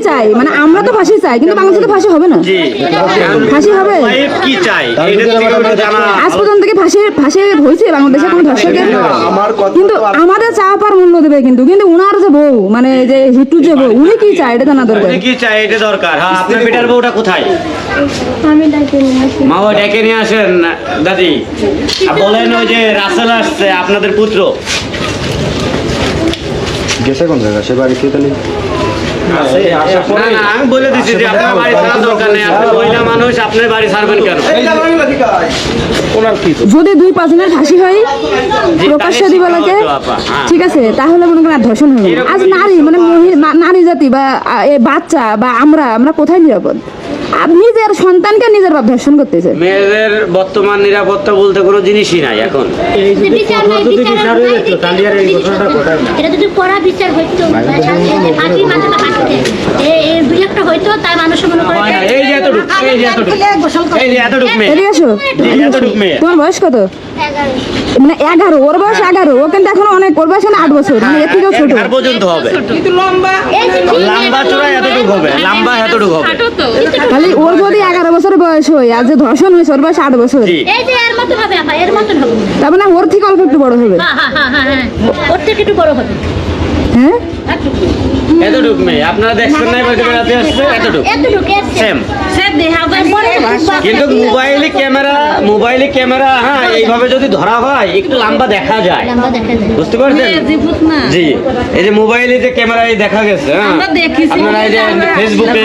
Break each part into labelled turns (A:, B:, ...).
A: চাই, মানে আমরা তো ফাঁসি চাই, কিন্তু বাংলাদেশে তো ফাঁসি হবে না। ফাঁসি হবে
B: কি চাই এটা থেকে জানা
A: আজ পর্যন্ত কি ফাঁসি হয়েছে বাংলাদেশে কোনো ধর্ষকের? কিন্তু আমাদের চাওয়া পার মূল্য দেবে, কিন্তু উনার যে বউ, মানে যে হিটু যে বউ, উনি কি চায় এটা জানা দরকার।
B: কি চাই এটা দরকার। হ্যাঁ, আপনার বেটার বউটা কোথায়?
C: আমি ডাকে নিয়ে আসি।
B: মা ও ডেকে নিয়ে আসেন দাদি। আর বলেন ওই যে রাসেল আসছে আপনাদের পুত্র।
D: গেছে কোন জায়গা? সে বাড়িতে তাহলে
B: না না, আমি বলে দিচ্ছি যে আপনার বাড়ি ছাড়ার দরকার নেই। আপনি মহিলা মানুষ, আপনার বাড়ি ছাড়বেন কেন?
A: যদি 2-5 জনের ফাঁসি হয় প্রকাশ্যে দিবালাকে, ঠিক আছে, তাহলে মনে করেন আর ধর্ষণ হবে না। আজ নারী মানে নারী জাতি বা বাচ্চা বা আমরা কোথায় নিরাপদ? নিজের সন্তানকে নিজের বাপ ধর্ষণ করতেছে।
B: মেয়েদের বর্তমান নিরাপত্তা বলতে কোনো জিনিসই নাই এখন।
C: এটা যদি কড়া বিচার হইতো, একটা হইতো, তাই মানুষ মনে করে
B: এই যে এতটুক, এই যে এতটুক, এই যে এতটুক মেয়ে,
A: এদিকে আসো।
B: এতটুক মেয়ে।
A: তোমার বয়স কত? মানে 11, ওর বয়স 11, ও কিন্তু এখন অনেক, ওর বয়স 8 বছর, মানে এর থেকেও ছোট।
B: আর পর্যন্ত হবে লম্বা চূড়া এতটুক হবে, লম্বা এতটুক হবে।
A: খালি ওর যদি 11 বছর বয়স হয়, আর যে ধর্ষণ হয়েছে ওর বয়স 8 বছর,
C: এই যে এর মতন হবে, আপা এর মতন হবে।
A: তার মানে ওর থেকে অল্প একটু বড় হবে।
C: হ্যাঁ, ওর থেকে একটু বড় হবে।
A: হ্যাঁ,
B: এতটুক মেয়ে আপনারা দেখছেন না, বাড়িতে বেড়াতে আসছে এতটুক সেম। কিন্তু মোবাইলে ক্যামেরা হ্যাঁ এইভাবে যদি ধরা হয় একটু লম্বা দেখা যায়, বুঝতে পারছেন? জি, এই যে মোবাইলে যে ক্যামেরায় দেখা গেছে, হ্যাঁ আপনারা এই যে ফেসবুকে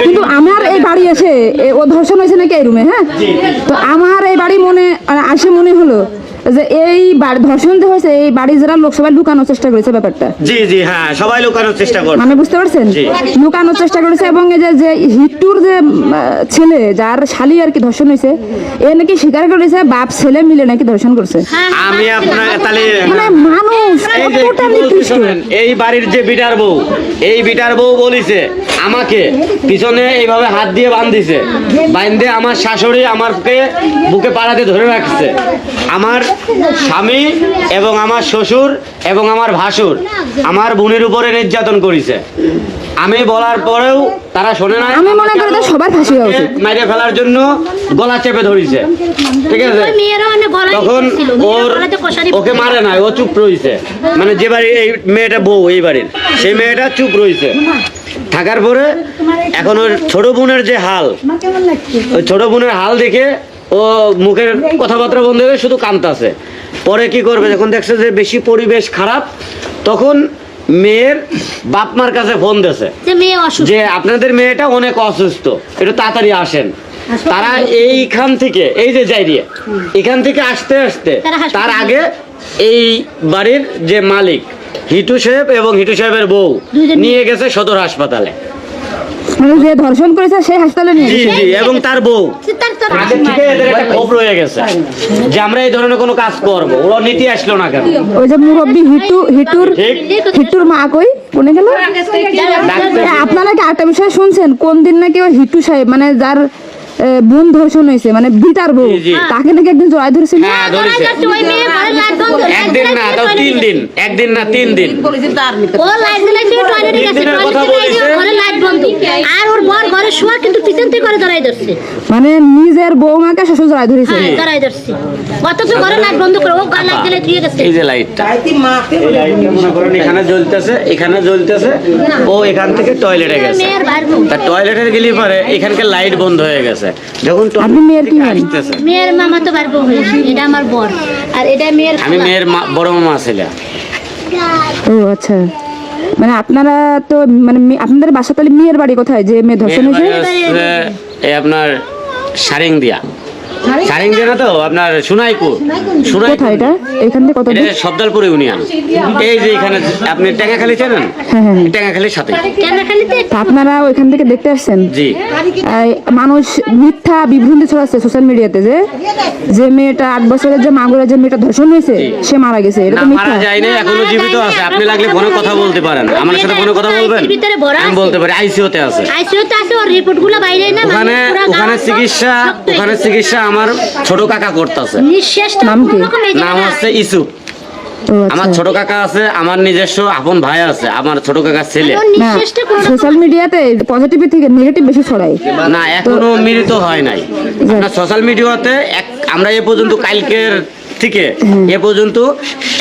A: কিন্তু আমার এই বাড়ি এসে ও ধর্ষণ হয়েছে নাকি এই রুমে, হ্যাঁ, তো আমার এই বাড়ি মনে হলো যে এই ধর্ষণ যে হয়েছে এই বাড়ি যারা লোক সবাই লুকানোর চেষ্টা করেছে ব্যাপারটা।
B: জি জি হ্যাঁ, সবাই লুকানোর চেষ্টা করে,
A: মানে বুঝতে পারছেন, লুকানোর চেষ্টা করেছে। এবং এই যে হিটুর যে ছেলে, যার শালি আর কি ধর্ষণ হয়েছে, এ নাকি স্বীকার করেছে বাপ ছেলে মিলে নাকি ধর্ষণ করছে।
B: আমি আপনার তাহলে
A: মানে মানুষ কতটা নিকৃষ্ট।
B: এই বাড়ির যে বিটার বউ বলিছে আমাকে পিছনে এইভাবে হাত দিয়ে বাঁধিছে, বাঁধে আমার শাশুড়ি আমাকে বুকে পাড়াতে ধরে রাখছে, আমার স্বামী এবং আমার শ্বশুর এবং আমার ভাসুর আমার বোনের উপরে নির্যাতন করেছে। আমি বলার পরেও তারা শোনে না।
A: আমি মনে করি সবার ফাঁসি হওয়া উচিত।
B: মাইরে ফেলার জন্য গলা চেপে ধরেছে, ঠিক আছে, তখন ওকে মারে না, ও চুপ রয়েছে। মানে যে বাড়ি এই মেয়েটা বউ, এই বাড়ির সেই মেয়েটা চুপ রয়েছে। থাকার পরে এখন ওর ছোট বোনের যে হাল, ওই ছোট বোনের হাল দেখে ও মুখের কথাবার্তা বন্ধ হয়ে শুধু কাঁদতেছে। পরে কি করবে, যখন দেখছে যে বেশি পরিবেশ খারাপ, তখন মেয়ের বাপ মার কাছে ফোন দিয়েছে যে আপনাদের মেয়েটা অনেক অসুস্থ, একটু তাড়াতাড়ি আসেন। তারা এইখান থেকে এই যে যাইরিয়া এখান থেকে আসতে তার আগে এই বাড়ির যে মালিক হিটু সাহেব এবং হিটু সাহেবের বউ নিয়ে গেছে সদর হাসপাতালে।
A: মানে যে ধর্ষণ করেছে সেই হাসপাতালে নিয়ে
B: জি জি, এবং তার বউ আগে থেকে এদের একটা ক্ষোভ রয়ে গেছে যে আমরা এই ধরনের কোনো কাজ করব, ওরা নীতি আসলো না কেন।
A: ওই যে মুরব্বী হিটুর মা কই কোনে গেল? আপনারা কি একটা বিষয় শুনছেন, কোন দিন নাকি ওই হিটু সাহেব মানে যার বোন ধর্ষণ হয়েছে, মানে বিটার বউ, তাকে নাকি একদিন জড়াই ধরেছিল।
B: হ্যাঁ ধরেছে, একদিন না তাও 3 দিন, একদিন না 3 দিন।
C: ও লাইট জ্বালাইছে, টয়লেটে গেছে, ঘরে লাইট বন্ধ, আর ওর বর ঘরে শোয়া কিন্তু পিছন থেকে করে ধরাই ধরছে।
A: মানে নিজের বউমাকে শ্বশুর জড়াই ধরেছে,
C: ধরাই ধরছে, অথচ ঘরে লাইট বন্ধ করে ও ঘরে লাইট জ্বালাই দিয়ে গেছে।
B: এই যে লাইটটা মনে করেন এখানে জ্বলতেছে, ও এখান থেকে টয়লেটে গেছে, তার টয়লেটে গেলে পরে এখানকার লাইট বন্ধ হয়ে গেছে। যখন
A: আপনি মেয়ের কি হন?
C: মেয়ের মামা তো পারবো হয়েছে, এটা আমার বর, আর এটা মেয়ের,
B: আমি মেয়ের বড় মামা ছিলাম।
A: ও আচ্ছা, মানে আপনারা তো মানে আপনাদের বাসা তাহলে মেয়ের বাড়ি কোথায় যে মেয়ে ধর্ষণ হয়েছে?
B: এই আপনার সারিং দিয়া না তো আপনার সোনাইপুর।
A: কোথায় এটা? এখান থেকে কত দূর?
B: সবদালপুর ইউনিয়ন। এই যে এখানে আপনি টাঙ্গাখালী চেনেন? টাঙ্গাখালীর সাথে।
A: আপনারা ওইখান থেকে দেখতে আসছেন?
B: জি।
A: মানুষ মিথ্যা বিভ্রান্তি ছড়াচ্ছে সোশ্যাল মিডিয়াতে যে মেয়েটা 8 বছরের যে মাগুরা যে মেয়েটা ধর্ষণ হয়েছে সে মারা গেছে, এটা তো মিথ্যা।
B: মারা যায়নি, এখনো জীবিত আছে। আপনি লাগলে ফোনে কথা বলতে পারেন, আমার সাথে ফোনে কথা বলবেন, আমি বলতে পারি। আইসিইউতে আছে,
C: ওর রিপোর্টগুলো বাইরে না,
B: ওখানে চিকিৎসা আমার ছোট কাকা করতেছে।
A: নাম কি?
B: নাম হচ্ছে ইসুফ।
A: আচ্ছা।
B: আমার ছোট কাকা আছে, আমার নিজস্ব আপন ভাই আছে, আমার ছোট কাকার ছেলে।
C: ওর
A: না
C: নিঃশ্বাসটা কোনো রকম-
A: সোশ্যাল মিডিয়াতে পজিটিভ থেকে নেগেটিভ বেশি ছড়ায়।
B: না এখনো মিলিত হয় নাই। আপনার সোশ্যাল মিডিয়াতে আমরা এ পর্যন্ত কালকের থেকে এ পর্যন্ত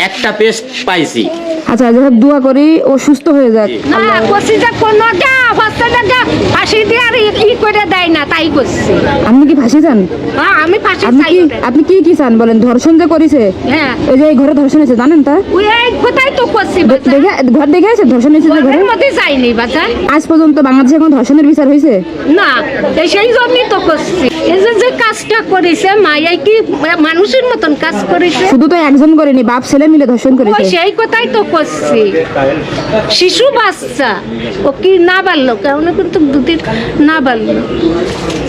B: একটা পেজ পাইছি।
A: আচ্ছা যাই হোক, দোয়া করি ও সুস্থ হয়ে যাক।
E: না করছি যে কোনোটা বাচ্চাটাকে ফাঁসি দিয়ে আর ই করে দেয় না, তাই করছি।
A: আপনি কি ফাঁসি চান?
E: হ্যাঁ আমি ফাঁসি
A: আপনি
E: চাই
A: কি
E: ওদের।
A: আপনি কি কি চান বলেন? ধর্ষণ যে করেছে,
E: হ্যাঁ
A: এই যে এই ঘরে ধর্ষণ হয়েছে জানেন তা?
E: ওই এই কোথায় তো করছি বাচ্চা।
A: দেখে ঘর দেখে আছে ধর্ষণ হয়েছে যে ঘরে?
E: ঘরের মধ্যে যাইনি বাচ্চা।
A: আজ পর্যন্ত বাংলাদেশে কোনো ধর্ষণের বিচার হয়েছে?
E: না এই সেই জন্যই তো করছি। এই যে কাজটা করেছে মায়াই কি মানুষের মতন কাজ করেছে।
A: শুধু তো একজন করেনি, বাপ ছেলে মিলে ধর্ষণ
E: ওই
A: করেছে।
E: সেই কথাই তো করছি। শিশু বাচ্চা ও কি না পারলো, কারণ কিন্তু দুদিন না পারলো,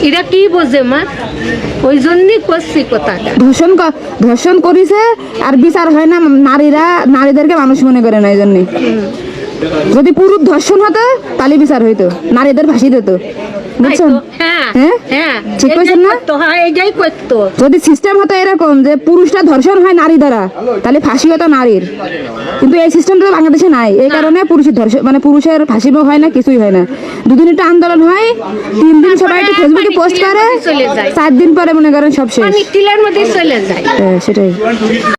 E: এরা কি বোঝে মা? ওই জন্যই করছি কথাটা।
A: ধর্ষণ করেছে আর বিচার হয় না, নারীদেরকে মানুষ মনে করে না। এই জন্য যদি পুরুষ ধর্ষণ হতো তাহলে বিচার হইতো, নারীদের ফাঁসি দিত। বুঝছেন?
E: হ্যাঁ
A: হ্যাঁ?
E: হ্যাঁ
A: ঠিক কইছেন না?
E: তো হ্যাঁ এটাই করতো।
A: যদি সিস্টেম হতো এরকম যে পুরুষটা ধর্ষণ হয় নারী দ্বারা, তাহলে ফাঁসি হতো নারীর। কিন্তু এই সিস্টেমটা তো বাংলাদেশে নাই, এই কারণে পুরুষের ধর্ষণ মানে পুরুষের ফাঁসিও হয় না, কিছুই হয় না। দুদিন একটা আন্দোলন হয়, 3 দিন সবাই একটু ফেসবুকে পোস্ট করে,
E: চলে যায়।
A: 4 দিন পরে মনে করেন সব শেষ।
E: পানি টিলের মধ্যে চলে যায়।
A: সেটাই।